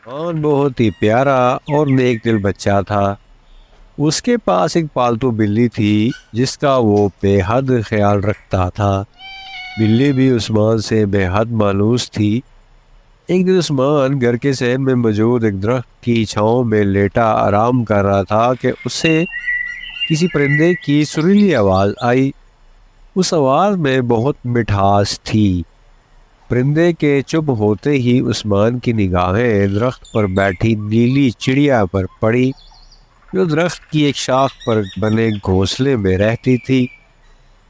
عثمان بہت ہی پیارا اور نیک دل بچہ تھا۔ اس کے پاس ایک پالتو بلی تھی جس کا وہ بے حد خیال رکھتا تھا۔ بلی بھی عثمان سے بے حد مانوس تھی۔ ایک دن عثمان گھر کے صحن میں موجود ایک درخت کی چھاؤں میں لیٹا آرام کر رہا تھا کہ اسے کسی پرندے کی سریلی آواز آئی۔ اس آواز میں بہت مٹھاس تھی۔ پرندے کے چپ ہوتے ہی عثمان کی نگاہیں درخت پر بیٹھی نیلی چڑیا پر پڑی جو درخت کی ایک شاخ پر بنے گھونسلے میں رہتی تھی۔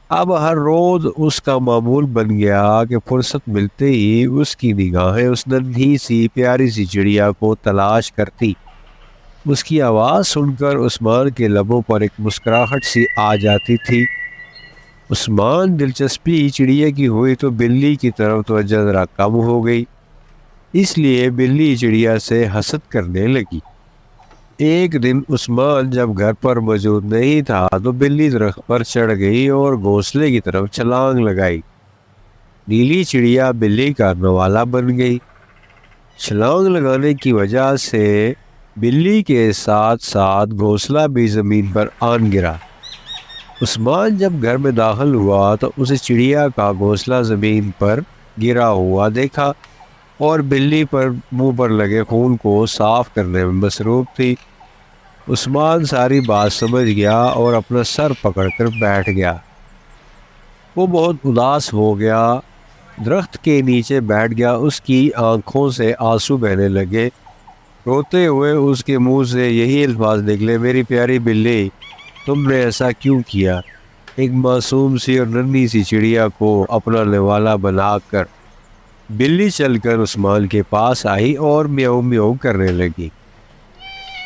اب ہر روز اس کا معمول بن گیا کہ فرصت ملتے ہی اس کی نگاہیں اس ننھی سی پیاری سی چڑیا کو تلاش کرتی۔ اس کی آواز سن کر عثمان کے لبوں پر ایک مسکراہٹ سی آ جاتی تھی۔ عثمان دلچسپی چڑیا کی ہوئی تو بلی کی طرف توجہ ذرا کم ہو گئی، اس لیے بلی چڑیا سے حسد کرنے لگی۔ ایک دن عثمان جب گھر پر موجود نہیں تھا تو بلی درخت پر چڑھ گئی اور گھونسلے کی طرف چھلانگ لگائی۔ نیلی چڑیا بلی کا نوالا بن گئی۔ چھلانگ لگانے کی وجہ سے بلی کے ساتھ ساتھ گھونسلہ بھی زمین پر آن گرا۔ عثمان جب گھر میں داخل ہوا تو اسے چڑیا کا گھونسلہ زمین پر گرا ہوا دیکھا اور بلی پر منہ پر لگے خون کو صاف کرنے میں مصروف تھی۔ عثمان ساری بات سمجھ گیا اور اپنا سر پکڑ کر بیٹھ گیا۔ وہ بہت اداس ہو گیا، درخت کے نیچے بیٹھ گیا۔ اس کی آنکھوں سے آنسو بہنے لگے۔ روتے ہوئے اس کے منہ سے یہی الفاظ نکلے، میری پیاری بلی، تم نے ایسا کیوں کیا؟ ایک معصوم سی اور ننھی سی چڑیا کو اپنا نوالا بنا کر۔ بلی چل کر عثمان کے پاس آئی اور میاؤ میاؤ کرنے لگی۔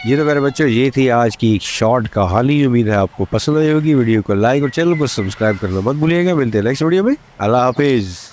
یہ تو میرے بچوں یہ تھی آج کی ایک شارٹ کہانی۔ امید ہے آپ کو پسند آئی ہوگی۔ ویڈیو کو لائک اور چینل کو سبسکرائب کرنا مت بھولیے گا۔ ملتے ہیں نیکسٹ ویڈیو میں۔ اللہ حافظ۔